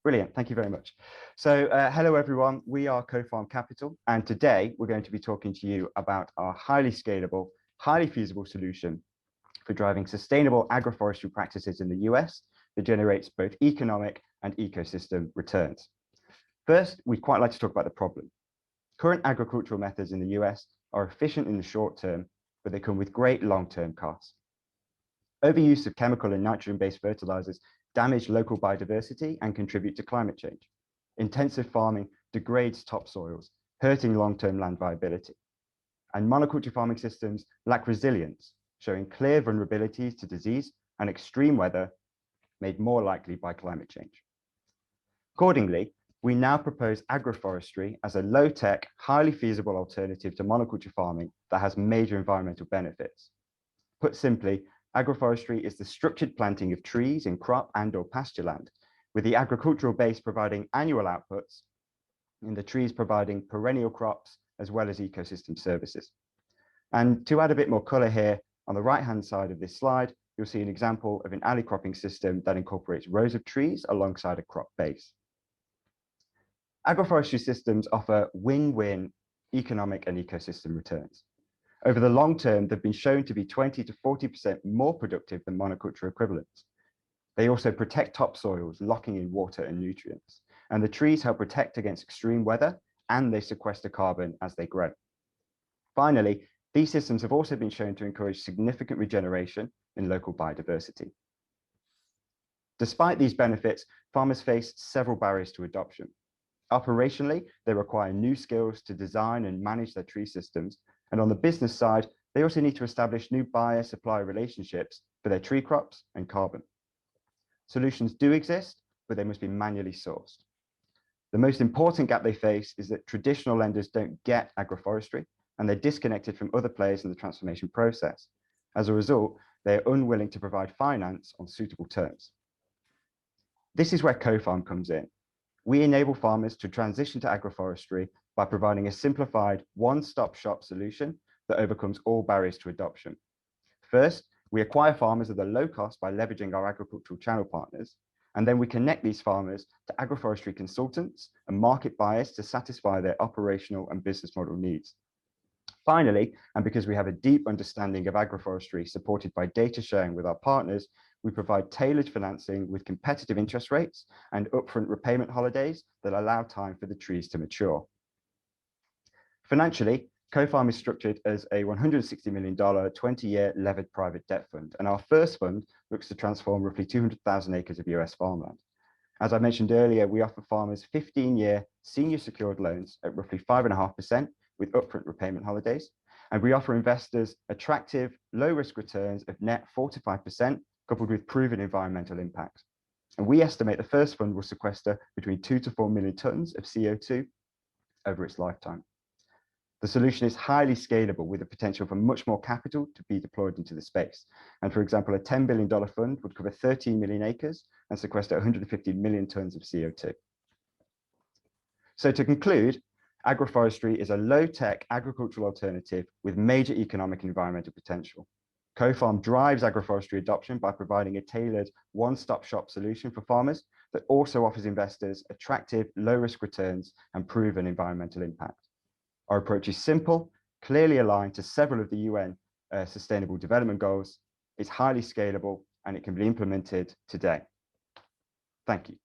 Brilliant. Thank you very much. So hello, everyone. We are CoFarm Capital, and today we're going to be talking to you about our highly scalable, highly feasible solution for driving sustainable agroforestry practices in the US that generates both economic and ecosystem returns. First, we'd quite like to talk about the problem. Current agricultural methods in the US are efficient in the short term, but they come with great long-term costs. Overuse of chemical and nitrogen-based fertilizers damage local biodiversity and contribute to climate change. Intensive farming degrades topsoils, hurting long-term land viability. And monoculture farming systems lack resilience, showing clear vulnerabilities to disease and extreme weather made more likely by climate change. Accordingly, we now propose agroforestry as a low-tech, highly feasible alternative to monoculture farming that has major environmental benefits. Put simply, agroforestry is the structured planting of trees in crop and/or pasture land, with the agricultural base providing annual outputs and the trees providing perennial crops as well as ecosystem services. And to add a bit more color here, on the right-hand side of this slide, you'll see an example of an alley cropping system that incorporates rows of trees alongside a crop base. Agroforestry systems offer win-win economic and ecosystem returns. Over the long term, they've been shown to be 20 to 40% more productive than monoculture equivalents. They also protect topsoils, locking in water and nutrients. And the trees help protect against extreme weather, and they sequester carbon as they grow. Finally, these systems have also been shown to encourage significant regeneration in local biodiversity. Despite these benefits, farmers face several barriers to adoption. Operationally, they require new skills to design and manage their tree systems. And on the business side, they also need to establish new buyer-supplier relationships for their tree crops and carbon. Solutions do exist, but they must be manually sourced. The most important gap they face is that traditional lenders don't get agroforestry, and they're disconnected from other players in the transformation process. As a result, they are unwilling to provide finance on suitable terms. This is where CoFarm comes in. We enable farmers to transition to agroforestry by providing a simplified one-stop shop solution that overcomes all barriers to adoption. First, we acquire farmers at a low cost by leveraging our agricultural channel partners, and then we connect these farmers to agroforestry consultants and market buyers to satisfy their operational and business model needs. Finally, and because we have a deep understanding of agroforestry supported by data sharing with our partners, we provide tailored financing with competitive interest rates and upfront repayment holidays that allow time for the trees to mature. Financially, CoFarm is structured as a $160 million 20-year levered private debt fund, and our first fund looks to transform roughly 200,000 acres of US farmland. As I mentioned earlier, we offer farmers 15-year senior secured loans at roughly 5.5% with upfront repayment holidays, and we offer investors attractive, low-risk returns of net 4 to 5%, coupled with proven environmental impact. And we estimate the first fund will sequester between 2 to 4 million tons of CO2 over its lifetime. The solution is highly scalable with the potential for much more capital to be deployed into the space. And for example, a $10 billion fund would cover 13 million acres and sequester 150 million tons of CO2. So to conclude, agroforestry is a low-tech agricultural alternative with major economic and environmental potential. CoFarm drives agroforestry adoption by providing a tailored one-stop shop solution for farmers that also offers investors attractive, low-risk returns and proven environmental impact. Our approach is simple, clearly aligned to several of the UN Sustainable Development Goals. It's highly scalable, and it can be implemented today. Thank you.